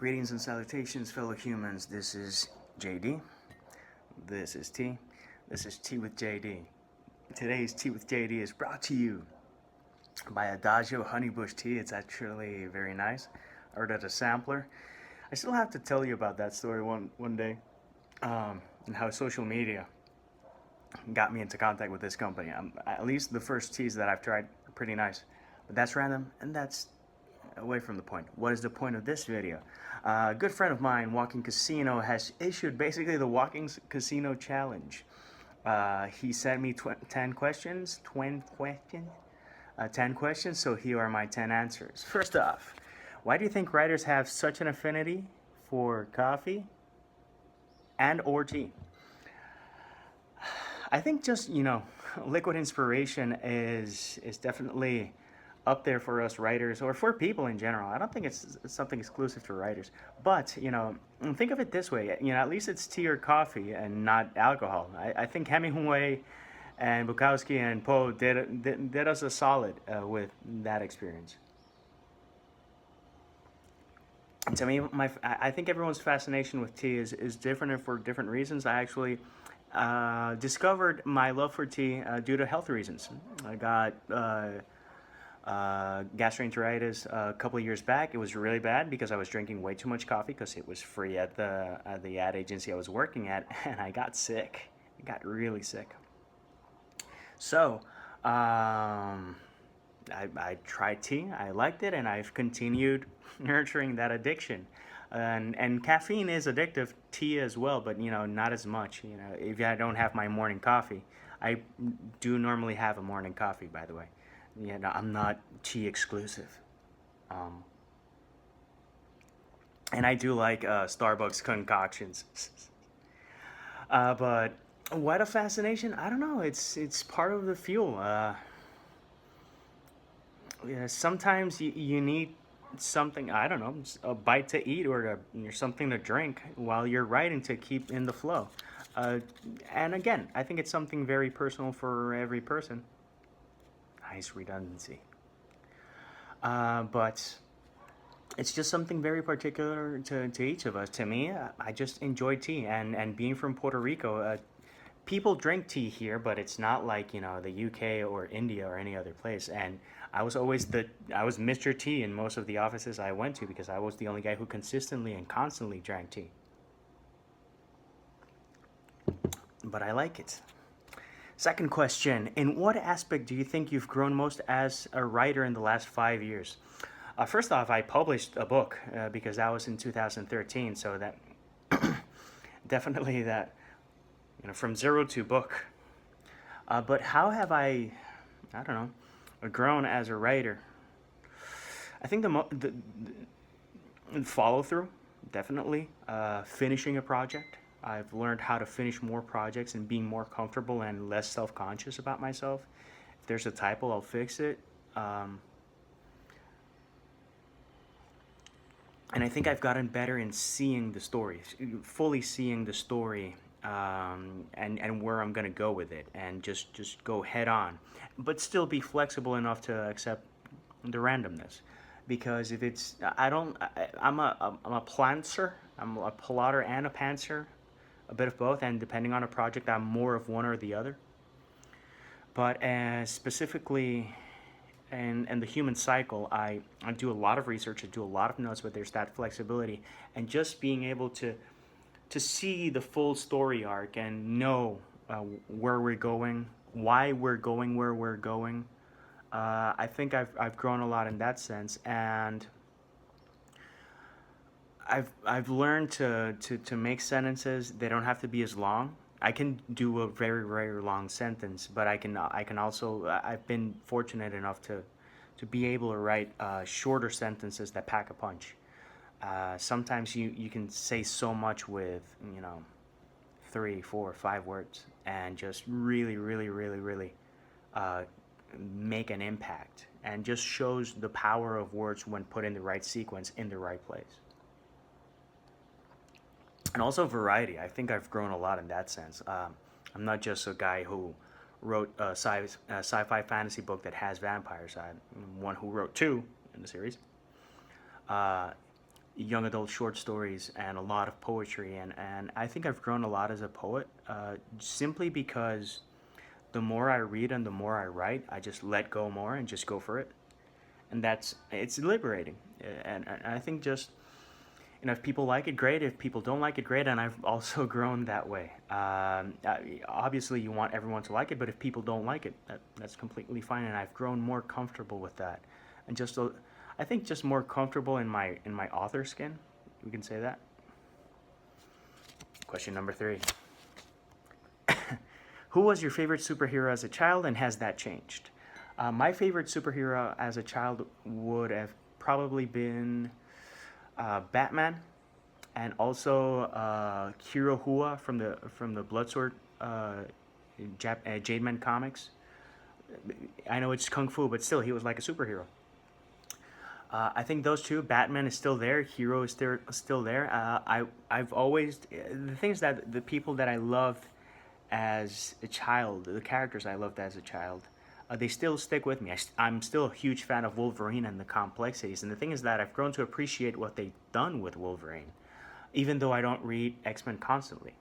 Greetings and salutations, fellow humans. This is JD. This is T. This is Tea with JD. Today's Tea with JD is brought to you by Adagio Honeybush Tea. It's actually very nice. I ordered a sampler. I still have to tell you about that story one day, and how social media got me into contact with this company. At least the first teas that I've tried are pretty nice. But that's random, and that's away from the point. What is the point of this video? A good friend of mine, Walking Casino, has issued basically the Walking Casino challenge. He sent me 10 questions, 10 questions, so here are my 10 answers. First off, why do you think writers have such an affinity for coffee and or tea? I think just, liquid inspiration is definitely up there for us writers, or for people in general. I don't think it's something exclusive to writers. But, think of it this way. At least it's tea or coffee and not alcohol. I think Hemingway and Bukowski and Poe did us a solid with that experience. And to me, I think everyone's fascination with tea is different and for different reasons. I actually discovered my love for tea due to health reasons. I got gastroenteritis a couple of years back. It was really bad because I was drinking way too much coffee because it was free at the ad agency I was working at, and I got sick. I got really sick. So I tried tea. I liked it, and I've continued nurturing that addiction. And caffeine is addictive, tea as well, but not as much. If I don't have my morning coffee, I do normally have a morning coffee, by the way. I'm not tea exclusive. And I do like Starbucks concoctions. But what a fascination. I don't know. It's part of the fuel. Sometimes you need something, I don't know, a bite to eat or something to drink while you're writing to keep in the flow. And again, I think it's something very personal for every person. Nice redundancy. But it's just something very particular to each of us. To me, I just enjoy tea. And being from Puerto Rico, people drink tea here, but it's not like, the UK or India or any other place. And I was always Mr. T in most of the offices I went to because I was the only guy who consistently and constantly drank tea. But I like it. Second question, in what aspect do you think you've grown most as a writer in the last 5 years? First off, I published a book because that was in 2013, so that definitely that, from zero to book. But how have I don't know, grown as a writer? I think the follow through, definitely. Finishing a project. I've learned how to finish more projects and being more comfortable and less self-conscious about myself. If there's a typo, I'll fix it. And I think I've gotten better in seeing the story, fully seeing the story, and where I'm gonna go with it, and just go head on, but still be flexible enough to accept the randomness. Because if it's, I'm a plantser, I'm a plotter and a pantser, a bit of both, and depending on a project, I'm more of one or the other. But specifically in the human cycle, I do a lot of research, I do a lot of notes, but there's that flexibility, and just being able to see the full story arc and know where we're going, why we're going where we're going. I think I've grown a lot in that sense, and I've learned to make sentences. They don't have to be as long. I can do a very, very long sentence, but I can also, I've been fortunate enough to be able to write shorter sentences that pack a punch. Sometimes you can say so much with 3, 4, 5 words, and just really, really, really, really make an impact, and just shows the power of words when put in the right sequence in the right place. And also variety. I think I've grown a lot in that sense. I'm not just a guy who wrote a sci-fi fantasy book that has vampires. I'm one who wrote 2 in the series. young adult short stories and a lot of poetry, and I think I've grown a lot as a poet, simply because the more I read and the more I write, I just let go more and just go for it, and it's liberating. And I think just, if people like it, great. If people don't like it, great. And I've also grown that way. Obviously, you want everyone to like it, but if people don't like it, that's completely fine. And I've grown more comfortable with that, and I think just more comfortable in my author skin. We can say that. Question number 3. Who was your favorite superhero as a child, and has that changed? My favorite superhero as a child would have probably been Batman, and also Kirohua from the Bloodsword Jade Man comics. I know it's kung fu, but still, he was like a superhero. I think those two, Batman is still there, Hero is still there. I've always, the things that the people that I loved as a child, the characters I loved as a child, they still stick with me. I'm still a huge fan of Wolverine and the complexities. And the thing is that I've grown to appreciate what they've done with Wolverine, even though I don't read X-Men constantly.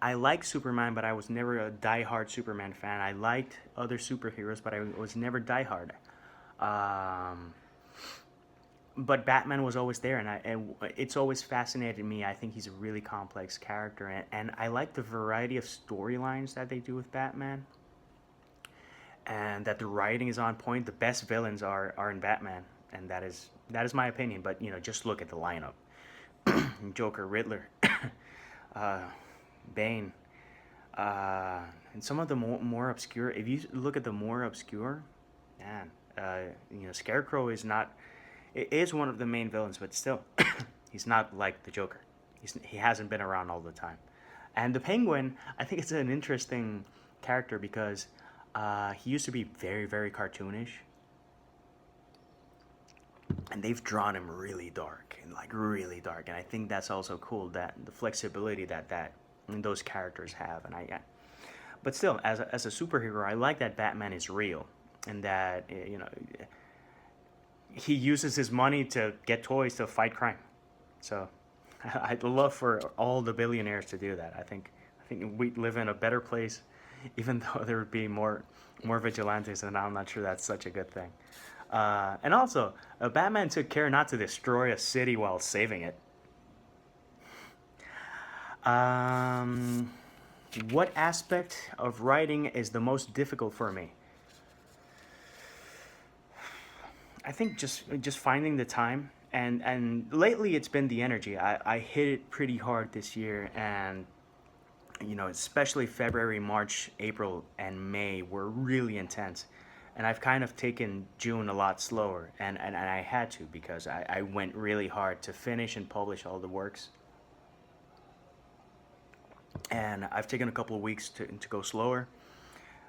I like Superman, but I was never a die-hard Superman fan. I liked other superheroes, but I was never die-hard. Um, but Batman was always there, and it's always fascinated me. I think he's a really complex character, and I like the variety of storylines that they do with Batman, and that the writing is on point. The best villains are in Batman, and that is my opinion. But just look at the lineup: Joker, Riddler, uh, Bane, and some of the more obscure. If you look at the more obscure, man, Scarecrow is not. It is one of the main villains, but still, he's not like the Joker. He hasn't been around all the time. And the Penguin, I think it's an interesting character because he used to be very, very cartoonish, and they've drawn him really dark, and like really dark. And I think that's also cool, that the flexibility that those characters have. But still, as a superhero, I like that Batman is real, and that he uses his money to get toys to fight crime. So I'd love for all the billionaires to do that. I think we live in a better place, even though there would be more vigilantes, and I'm not sure that's such a good thing. And also, Batman took care not to destroy a city while saving it. Um, what aspect of writing is the most difficult for me? I think just finding the time, and lately it's been the energy. I hit it pretty hard this year, and especially February, March, April, and May were really intense. And I've kind of taken June a lot slower, and I had to, because I went really hard to finish and publish all the works. And I've taken a couple of weeks to go slower.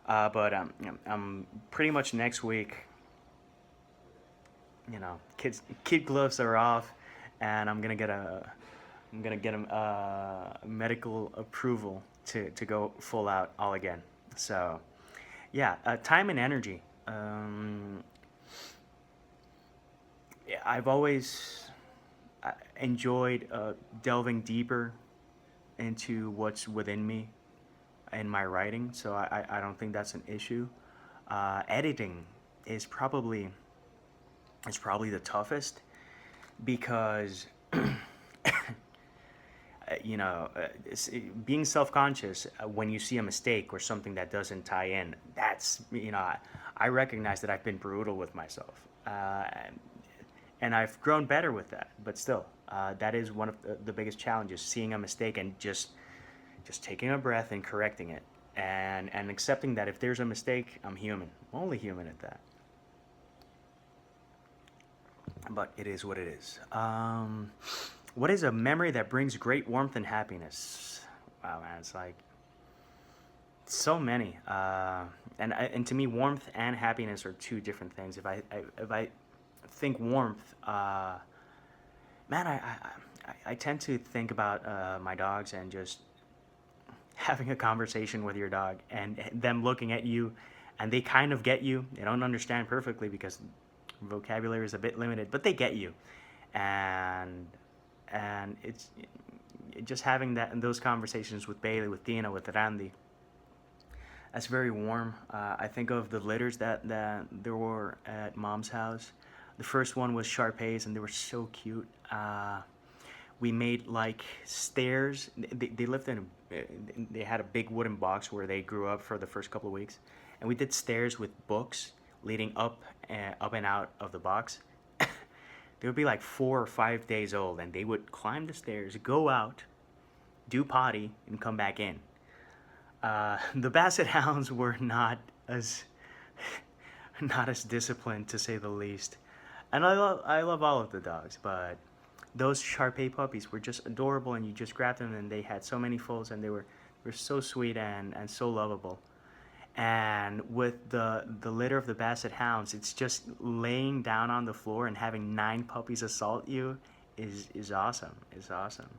But I'm pretty much next week, kid gloves are off, and I'm gonna get a medical approval to go full out all again. So yeah, time and energy. Yeah, I've always enjoyed delving deeper into what's within me in my writing, so I don't think that's an issue. Editing is probably the toughest, because being self-conscious when you see a mistake or something that doesn't tie in, I recognize that I've been brutal with myself, and I've grown better with that. But still, that is one of the biggest challenges: seeing a mistake and just taking a breath and correcting it, and accepting that if there's a mistake, I'm human, only human at that. But it is what it is. What is a memory that brings great warmth and happiness? Wow, man, it's like so many. And to me, warmth and happiness are two different things. If I think warmth, man, I tend to think about my dogs, and just having a conversation with your dog, and them looking at you, and they kind of get you. They don't understand perfectly, because vocabulary is a bit limited, but they get you. And it's just having those conversations with Bailey, with Tina, with Randy. That's very warm. I think of the litters that there were at Mom's house. The first one was Shar-Peis, and they were so cute. We made like stairs. They lived in they had a big wooden box where they grew up for the first couple of weeks, and we did stairs with books leading up and out of the box. They would be like 4 or 5 days old, and they would climb the stairs, go out, do potty, and come back in. The Basset Hounds were as not as disciplined, to say the least. And I love all of the dogs, but those Shar-Pei puppies were just adorable, and you just grabbed them, and they had so many folds, and they were so sweet and so lovable. And with the litter of the Basset Hounds, it's just laying down on the floor and having 9 puppies assault you is awesome. Is awesome.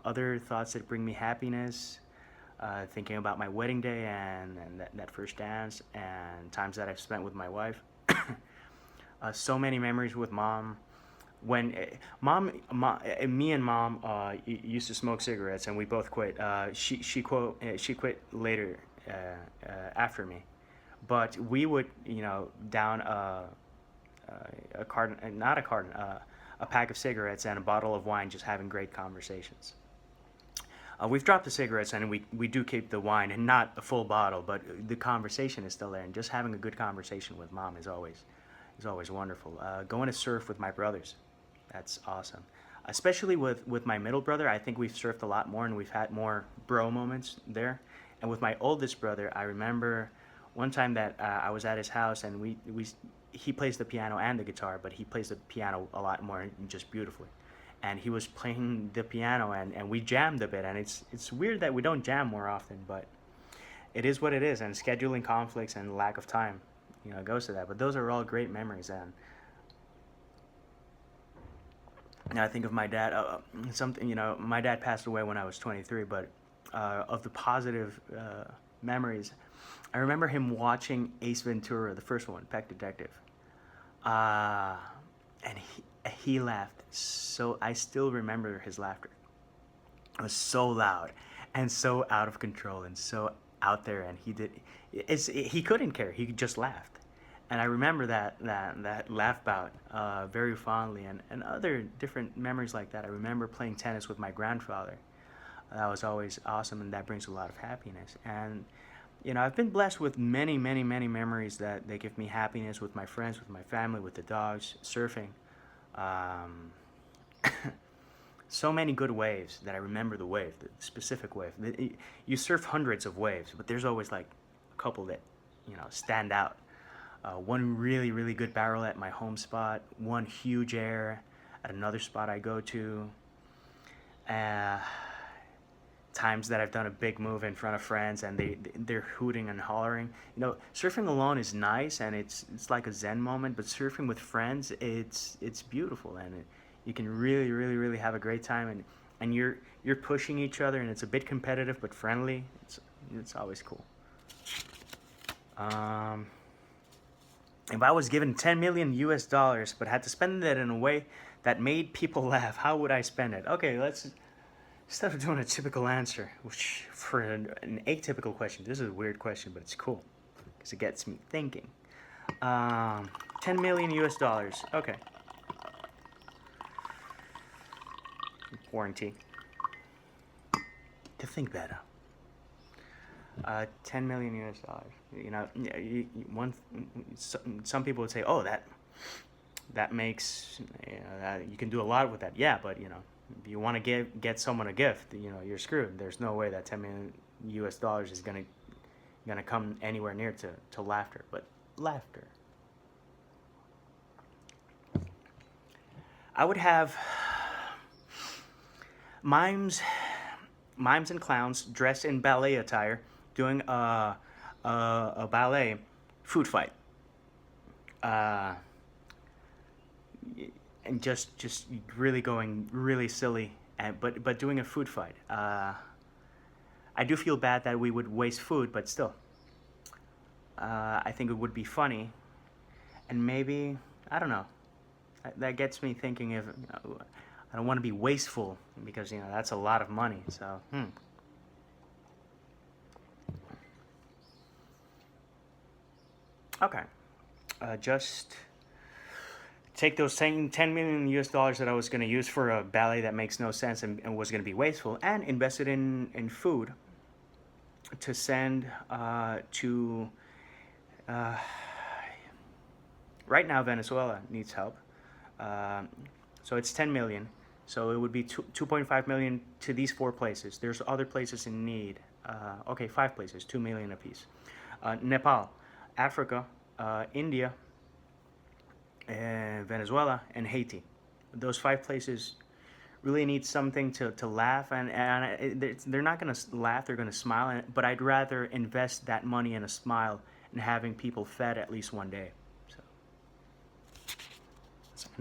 Other thoughts that bring me happiness, thinking about my wedding day and that first dance, and times that I've spent with my wife. So many memories with Mom. When me and Mom used to smoke cigarettes, and we both quit. She quit later after me, but we would down a carton, not a carton, a pack of cigarettes and a bottle of wine, just having great conversations. We've dropped the cigarettes, and we do keep the wine, and not a full bottle, but the conversation is still there, and just having a good conversation with Mom is always wonderful. Going to surf with my brothers, that's awesome. Especially with my middle brother, I think we've surfed a lot more, and we've had more bro moments there. And with my oldest brother, I remember one time that I was at his house, and he plays the piano and the guitar, but he plays the piano a lot more, just beautifully. And he was playing the piano, and we jammed a bit. And it's weird that we don't jam more often, but it is what it is. And scheduling conflicts and lack of time, goes to that. But those are all great memories. And now I think of my dad. My dad passed away when I was 23, but of the positive memories, I remember him watching Ace Ventura, the first one, Pet Detective, and he laughed so. I still remember his laughter. It was so loud and so out of control and so out there, and he couldn't care. He just laughed, and I remember that laugh bout very fondly, and other different memories like that. I remember playing tennis with my grandfather. That was always awesome, and that brings a lot of happiness. And I've been blessed with many, many, many memories that they give me happiness, with my friends, with my family, with the dogs, surfing. So many good waves that I remember the wave, the specific wave. You surf hundreds of waves, but there's always like a couple that stand out. One really, really good barrel at my home spot, one huge air at another spot I go to. Times that I've done a big move in front of friends, and they're hooting and hollering. Surfing alone is nice, and it's like a zen moment. But surfing with friends, it's beautiful, and you can really, really, really have a great time. And you're pushing each other, and it's a bit competitive but friendly. It's always cool. If I was given 10 million US dollars but had to spend it in a way that made people laugh, how would I spend it? Okay, instead of doing a typical answer, which for an atypical question, this is a weird question, but it's cool because it gets me thinking. 10 million US dollars. Okay. Warranty. To think better. 10 million US dollars. Some people would say, "Oh, that makes you can do a lot with that." Yeah, but if you want to get someone a gift, you're screwed. There's no way that 10 million US dollars is gonna come anywhere near to laughter. But laughter. I would have mimes and clowns dressed in ballet attire doing a ballet food fight. And just really going really silly, but doing a food fight. I do feel bad that we would waste food, but still, I think it would be funny, And maybe, I don't know, that gets me thinking if I don't want to be wasteful because that's a lot of money. So okay, just take those 10 million US dollars that I was going to use for a ballet that makes no sense and was going to be wasteful, and invest it in food to send to uh, right now Venezuela needs help. Um, so it's 10 million. So it would be 2.5 million to these four places. There's other places in need. Okay, five places, 2 million apiece. Nepal, Africa, India, Venezuela, and Haiti. Those five places really need something to laugh, and they're not going to laugh, they're going to smile, but I'd rather invest that money in a smile and having people fed at least one day.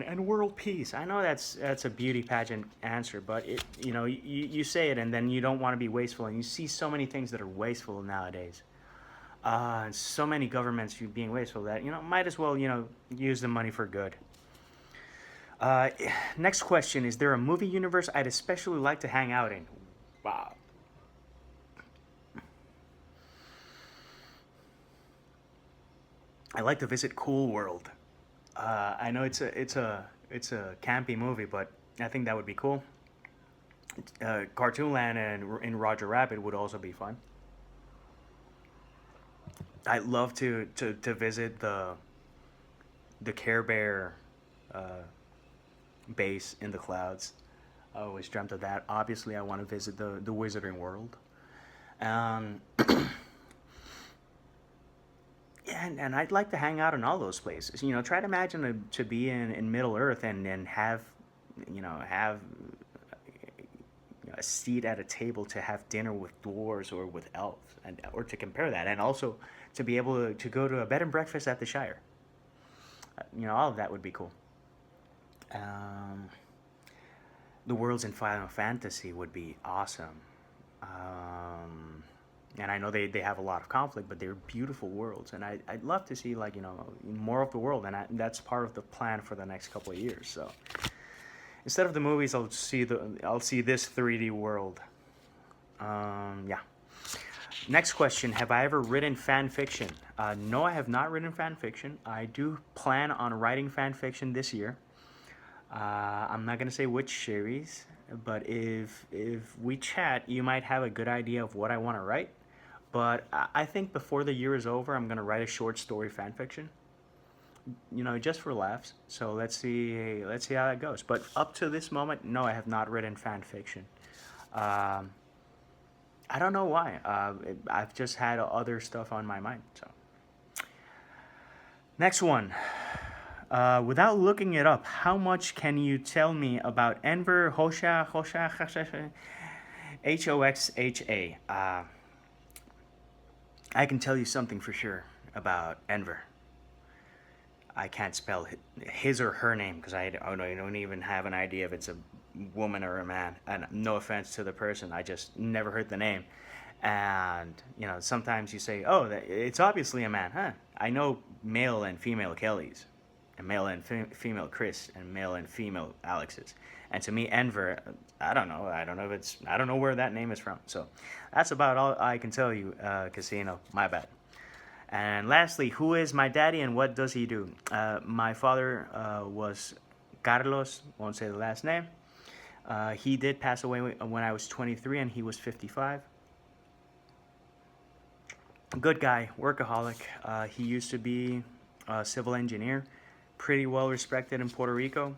And world peace. I know that's a beauty pageant answer, but you say it and then you don't want to be wasteful, and you see so many things that are wasteful nowadays. So many governments being wasteful that might as well use the money for good. Next question: is there a movie universe I'd especially like to hang out in? Wow. I like to visit Cool World. I know it's a campy movie, but I think that would be cool. Cartoonland and in Roger Rabbit would also be fun. I'd love to visit the Care Bear uh, base in the clouds. I always dreamt of that. Obviously, I want to visit the Wizarding World. Um, and I'd like to hang out in all those places. Try to imagine to be in Middle Earth and have a seat at a table to have dinner with dwarves or with elves, or to compare that, and also to be able to go to a bed and breakfast at the Shire. All of that would be cool. Um, the worlds in Final Fantasy would be awesome. And I know they have a lot of conflict, but they're beautiful worlds, and I'd love to see more of the world, and that's part of the plan for the next couple of years. So instead of the movies, I'll see this 3D world. Yeah. Next question: have I ever written fan fiction? No, I have not written fan fiction. I do plan on writing fan fiction this year. I'm not gonna say which series, but if we chat, you might have a good idea of what I want to write. But I think before the year is over, I'm gonna write a short story fan fiction. Just for laughs. So let's see how that goes. But up to this moment, no, I have not written fan fiction. Um, I don't know why. I've just had other stuff on my mind. So next one. Without looking it up, how much can you tell me about Enver Hoxha, Hoxha? I can tell you something for sure about Enver. I can't spell his or her name because I don't even have an idea if it's a woman or a man. And no offense to the person, I just never heard the name. And sometimes you say, "Oh, it's obviously a man," huh? I know male and female Kellys, and male and female Chris, and male and female Alexes. And to me, Enver, I don't know. I don't know where that name is from. So that's about all I can tell you, Casino. My bad. And lastly, who is my daddy and what does he do? My father was Carlos, won't say the last name. He did pass away when I was 23 and he was 55. Good guy, workaholic. He used to be a civil engineer, pretty well respected in Puerto Rico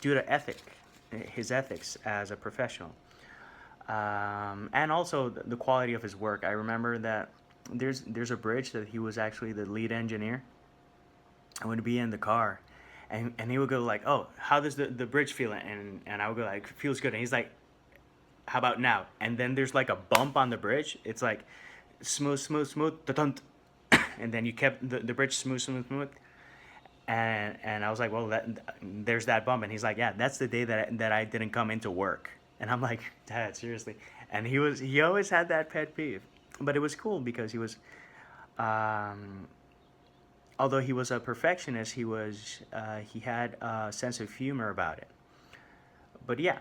due to his ethics as a professional. And also the quality of his work. I remember that there's a bridge that he was actually the lead engineer. I would be in the car, and he would go like, "Oh, how does the bridge feel?" And I would go like, "Feels good." And he's like, "How about now?" And then there's like a bump on the bridge. It's like smooth, smooth, smooth, da-dunt. And then you kept the bridge smooth, smooth, smooth. And I was like, "Well, there's that bump." And he's like, "Yeah, that's the day that I didn't come into work." And I'm like, "Dad, seriously?" And he always had that pet peeve, but it was cool because he was, um, although he was a perfectionist, he had a sense of humor about it. But yeah,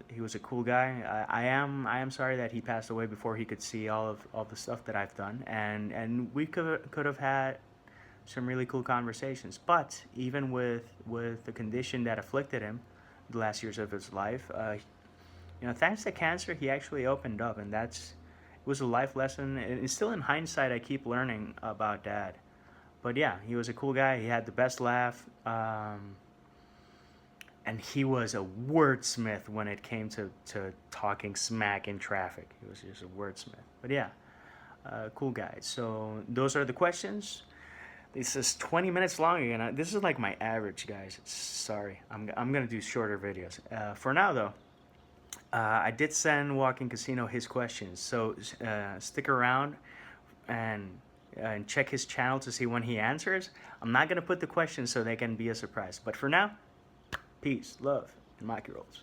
he was a cool guy. I am sorry that he passed away before he could see all the stuff that I've done, and we could have had some really cool conversations. But even with the condition that afflicted him, the last years of his life, thanks to cancer, he actually opened up, and it was a life lesson. And still, in hindsight, I keep learning about Dad. But yeah, he was a cool guy. He had the best laugh. And he was a wordsmith when it came to talking smack in traffic. He was just a wordsmith. But yeah, cool guy. So those are the questions. This is 20 minutes long again. This is like my average, guys. Sorry, I'm gonna do shorter videos. For now, though, I did send Walking Casino his questions, so stick around and check his channel to see when he answers. I'm not gonna put the questions so they can be a surprise. But for now, peace, love, and Maki rolls.